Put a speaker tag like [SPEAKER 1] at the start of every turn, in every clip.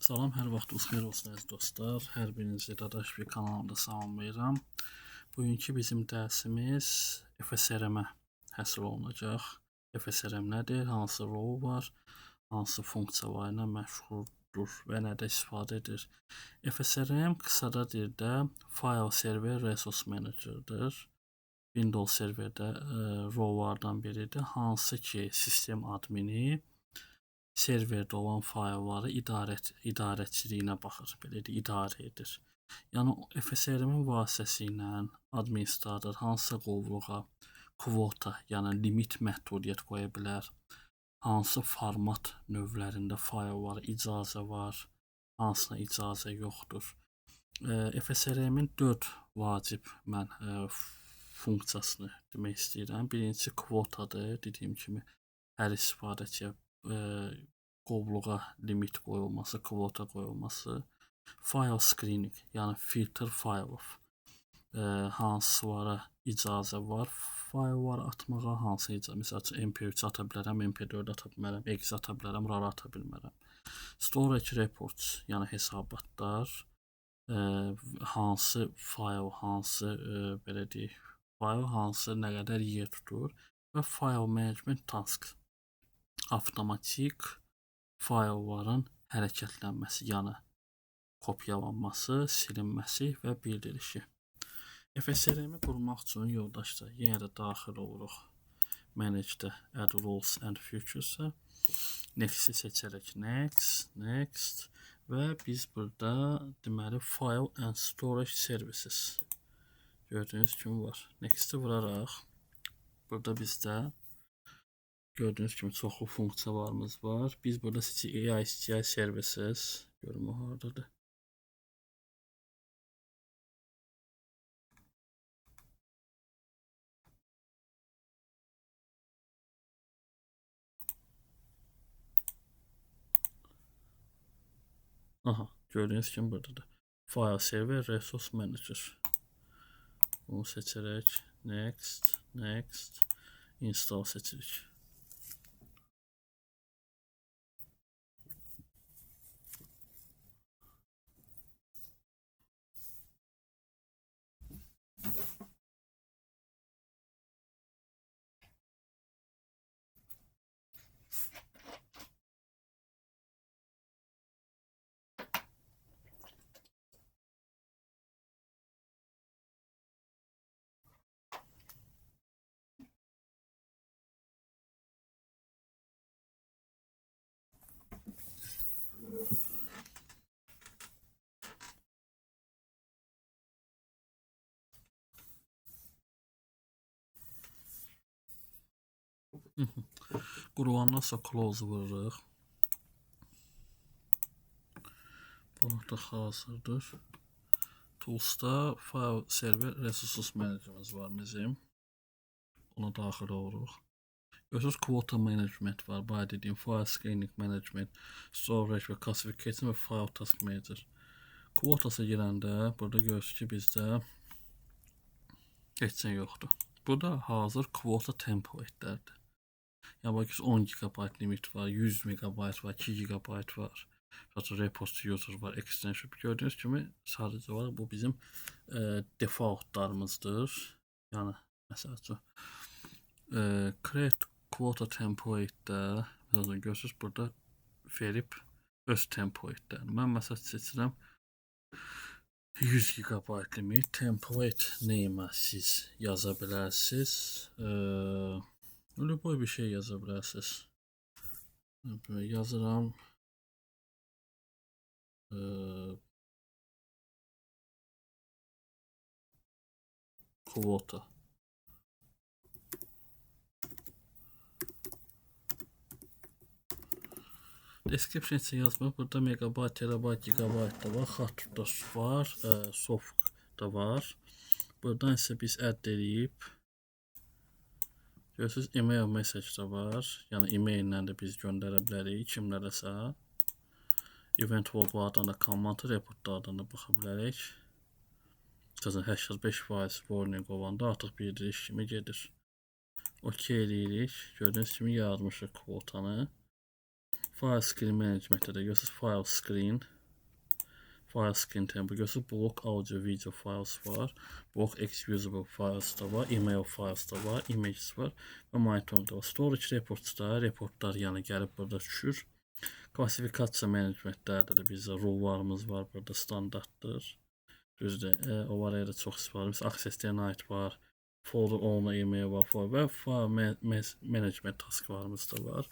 [SPEAKER 1] Salam, hər vaxtınız xeyir olsun əziz dostlar. Hər birinizi Dadaş bir kanalında salamlayıram. Bugünkü bizim dərsimiz FSRM-ə həsr olunacaq. FSRM nədir? Hansı rolu var? Hansı funksiyalar ilə məşğuldur və nədə istifadə edir? FSRM qısada dildə File Server Resource Manager-dır. Windows serverdə rollardan biridir. Hansı ki sistem admini serverdə olan faylları idarəçiliyinə baxır, belə də idarə edir. Yəni FSRM-in vasitəsilə administrator hansısa qovluğa kvota, yəni limit məhdudiyyət qoya bilər. Hansı format növlərində fayllara icazə var, hansına icazə yoxdur. FSRM-in 4 vacib mən funksiyasını demək istəyirəm. Birincisi kvotadır, dediyim kimi hər istifadəçiyə qovluğa limit qoyulması, kvota qoyulması. File screening, yəni filter faylov. Hansılara icazə var faylları atmağa, hansı icazə. Məsələn, MP3 ata bilərəm, MP4 ata bilmərəm, exe ata bilərəm, RAR ata bilmərəm. Storage reports, yəni hesabatlar. Hansı fayl, hansı belə deyək, fayl hansı nə qədər yer tutur və file management task. Avtomatik faylların hərəkətlənməsi, yəni kopyalanması, silinməsi və bildirişi. FSRM-i qurmaq üçün yoldaşlar yenə də daxil oluruq. Manage-də Add Roles and Features-a. Next-i seçərək Next və biz burada deməli File and Storage Services gördüyünüz kimi var. Next-i vuraraq burada bizdə gördüyünüz kimi çoxlu funksiyalarımız var. Biz burada AISTI Services görüm o haradadır. Aha, gördüyünüz kimi buradadır. File Server Resource Manager. Bunu seçərək Next, Install seçirik. Qurulandan sonra close vururuq. Bu artıq hazırdır. Tools'da File Server Resources Manager'ımız var bizim. Ona daxil oluruq. Görürsünüz Quota Management var. Bayaq dediyim File Screening Management, Storage və Classification və File Task Manager. Quota'sa girəndə burada görürsünüz ki bizdə heç nə yoxdur. Burada hazır quota template'lərdir. Yəni bakın 10 GB limit var, 100 MB var, 2 GB var. Zaten repost user var, extension. Gördüyünüz kimi sadəcə var. Bu bizim defaultlarımızdır. Yəni məsəl üçün create quota template-də məsələn görürsünüz burada verib öz template-dən. Mən məsəl seçirəm 100 GB limit template name-ə siz yaza bilərsiniz. Любой bir şey yaza bilərsiniz. Yazıram quota. Description için yazmaq. Burada megabayt, terabayt, gigabayt da var. Xat da var. Soft da var. Buradan isə biz add edib görürsünüz email message da var. Yəni email ilə də biz göndərə bilərik kimlərəsə. Event loglardan da command reportlardan da baxa bilərik. Məsələn 85% warning olanda artıq bildiriş kimi gedir. OK eləyirik. Gördüyünüz kimi yazmışıq kvotanı. File Screen Management'də də görürsünüz File Screen file screen template görürsünüz. Block audio video files var. Block executable files da var. Email files da var. Images var. Ve MyTone da var. Storage reports da. Reportlar yani gəlib burada düşür. Klassifikasiya managementlərdə də bizdə rullarımız var. Burada standartdır. Düzdür. O var yerdə çox istifadə. Access denied var. Folder owner email var. Və file management tasklarımız da var.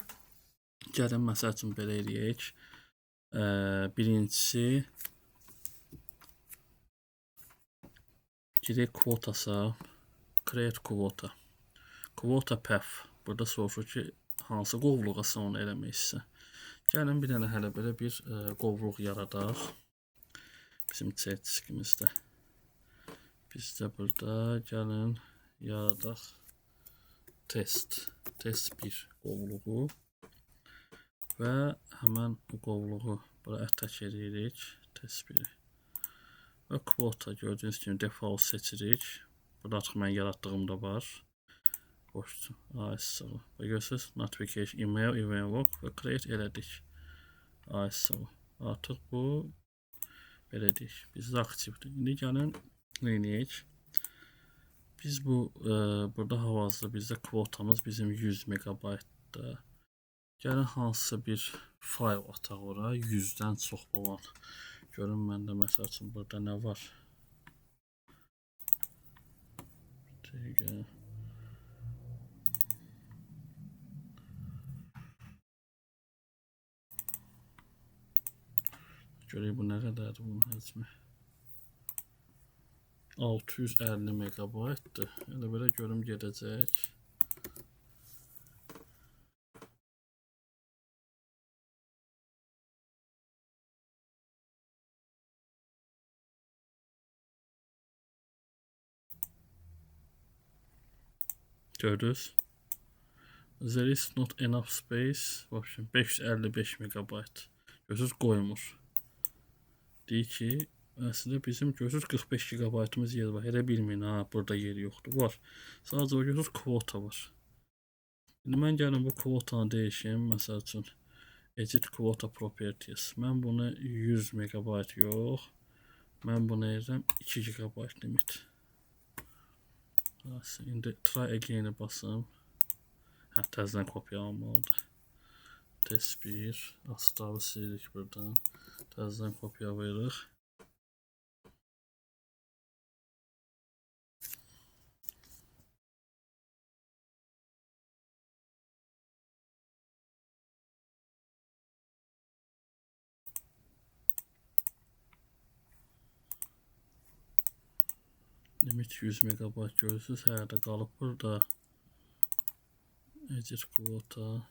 [SPEAKER 1] Gəlin məsəl üçün belə eləyək. Birincisi girək kvotasa, create quota. Quota path. Burada soruşur ki, hansı qovluğa son eləmək istəsən. Gəlin bir dənə hələ belə bir qovluq yaradaq. Bizim chat diskimizdə. Biz də burada gəlin yaradaq test 1 qovluğu və həmən bu qovluğu bura attach edirik, test 1-i. Və kvota gördüyünüz kimi default seçirik. Burada artıq mən yaratdığım da var. Boşdur. ASL. Və görürsünüz, notification, email, event log və create elədik. ASL. Artıq bu belə deyək. Bizdə aktivdir. İndi gəlin neyniyək? Biz bu burada hal-hazırda bizdə kvotamız bizim 100 megabaytdır. Gəlin hansısa bir fayl ataq ora, 100-dən çox olan. Görün məndə məsəl üçün burada nə var? Görək bu nə qədərdir bunun həcmi? 650 megabaytdır. Elə belə görüm gedəcək. Gördünüz. There is not enough space. 555 megabayt. Görürsünüz qoymur. Deyir ki, əslində bizim görürsünüz 45 gigabaytımız yer var. Elə bilməyin, burada yer yoxdur. Var. Sadəcə o görürsünüz kvota var. İndi mən gəlin bu kvotanı dəyişim. Məsəl üçün edit quota properties. Mən bunu 100 megabayt yox. Mən bunu edirəm 2 gigabayt limit. İndi try again-i basım. Təzədən kopyalanmalıdır. Test 1. Asıqları silirik buradan. Təzədən kopyalayırıq. Limit 100 megabayt görürsünüz. Hərdə qalıb burada. Edit quota.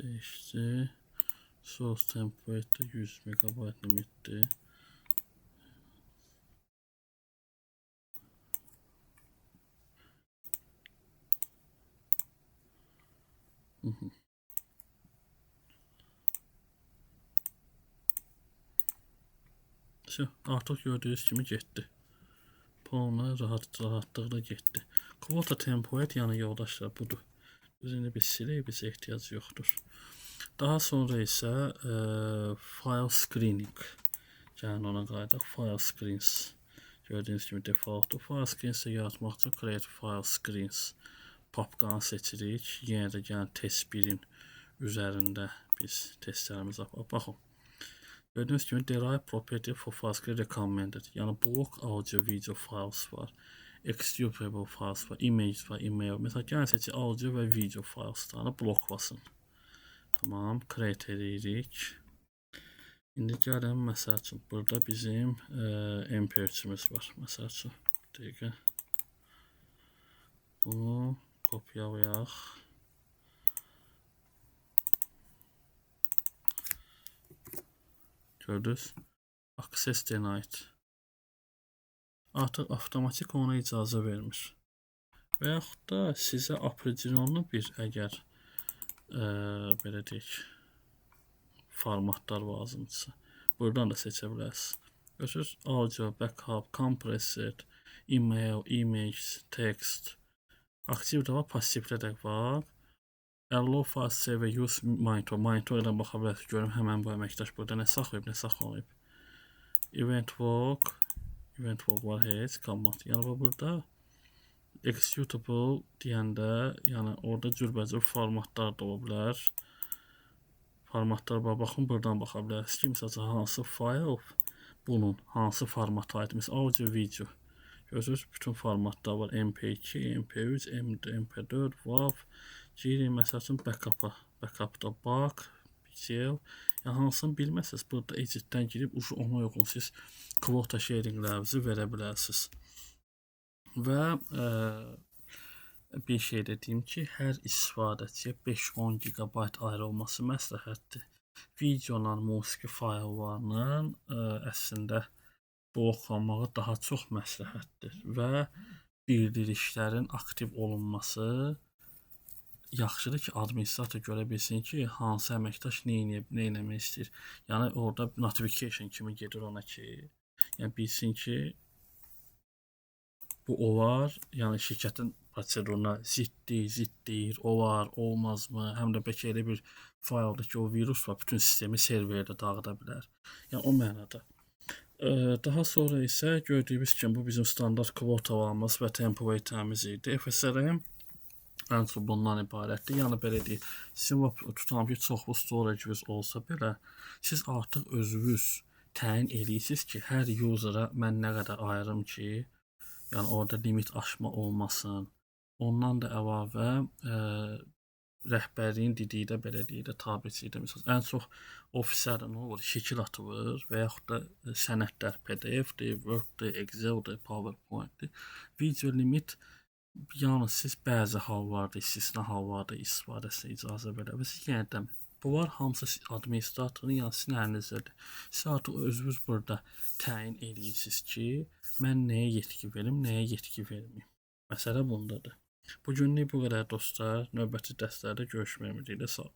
[SPEAKER 1] Değişti. Source template 100 megabayt limittir. Artıq gördüyünüz kimi getdi. Puanla rahatlıqla getdi. Quota template yəni yoldaşlar budur. Biz indi bir silək, bizə ehtiyac yoxdur. Daha sonra isə file screening. Yəni ona qayıdaq. File screens. Gördüyünüz kimi defaultdur. File screens yaratmaq üçün create file screens papqanı seçirik. Yenə də gəlin test 1-in üzərində biz testlərimizi aparaq. Baxın. Gördüyünüz kimi derive property for file screen recommended. Yəni block audio video files var. Executable files var. Images var. Email. Mesela gəlin seçin audio və video fileslarını bloklasın. Tamam. Create edirik. İndi gəlin məsəl üçün burada bizim MP3'ümüz var. Məsəl üçün. Dəqiqə. Bunu kopyalayaq. Gördünüz. Access denied. Artıq avtomatik ona icazə vermiş. Və yaxud da sizə operasyonlu bir əgər belə deyək formatlar lazımdırsa buradan da seçə bilərsiniz. Görürsünüz audio, backup, compressed, email, image, text. Aktiv də var, passivdə də var. Allow file save use monitor. Monitordan baxa bilərsiniz. Görüm həmən bu əməkdaş burada nə saxlayıb, nə saxlamayıb. Event walk var heç, command. Yəni bu burada executable deyəndə, yəni orada cürbəcür formatlar da ola bilər. Formatlar var, baxın buradan baxa bilərsiniz ki, məsələn hansı fayl bunun hansı formata aid, məsələn audio, video. Görürsünüz, bütün formatlar var. MP2, MP3, MD, MP4, WAV, girin məsəl üçün backupda back, pixel. Yəni hansını bilməsəz, burada editdən girib ona uyğun siz kvota sharinglərinizi verə bilərsiniz. Və bir şey də deyim ki, hər istifadəçiyə 5-10 GB ayrılması məsləhətdir. Videola, musiqi fayllarla əslində bloklanmağı daha çox məsləhətdir və bildirişlərin aktiv olunması yaxşıdır ki, administrator görə bilsin ki, hansı əməkdaş nə etmək istəyir. Yəni orada notification kimi gedir ona ki, yəni bilsin ki, bu olar, yəni şirkətin proseduruna ziddir, olar, olmazmı, həm də bəlkə elə bir faylda ki, o virus var, bütün sistemi serverdə dağıda bilər. Yəni o mənada. Daha sonra isə gördüyünüz kimi bu bizim standart kvotalarımız və template'imiz idi. FSRM ən çox bundan ibarətdir. Yəni belə deyək, sizin tutalım ki, çoxlu storage'iniz olsa belə, siz artıq özünüz təyin edirsiniz ki, hər user'a mən nə qədər ayırım ki, yəni orada limit aşma olmasın. Ondan da əlavə rəhbərliyin dediyi də belə deyək də tabiçidir. Məsələn, ən çox ofislərdə nə olur? Şəkil atılır və yaxud da sənədlər PDF-dir, Word-dir, Excel-dir, PowerPoint-dir. Video limit yalnız siz bəzi hallarda, istisna hallarda istifadəsinə icazə verə bilirsiniz. Yəni də bunlar hamısı administratorun, yəni sizin əlinizdədir. Siz artıq özünüz burada təyin edirsiniz ki, mən nəyə yetki verim, nəyə yetki verməyim. Məsələ bundadır. Bugünlük bu qədər dostlar. Növbəti dərslərdə görüşmək ümidilə. Sağ olun.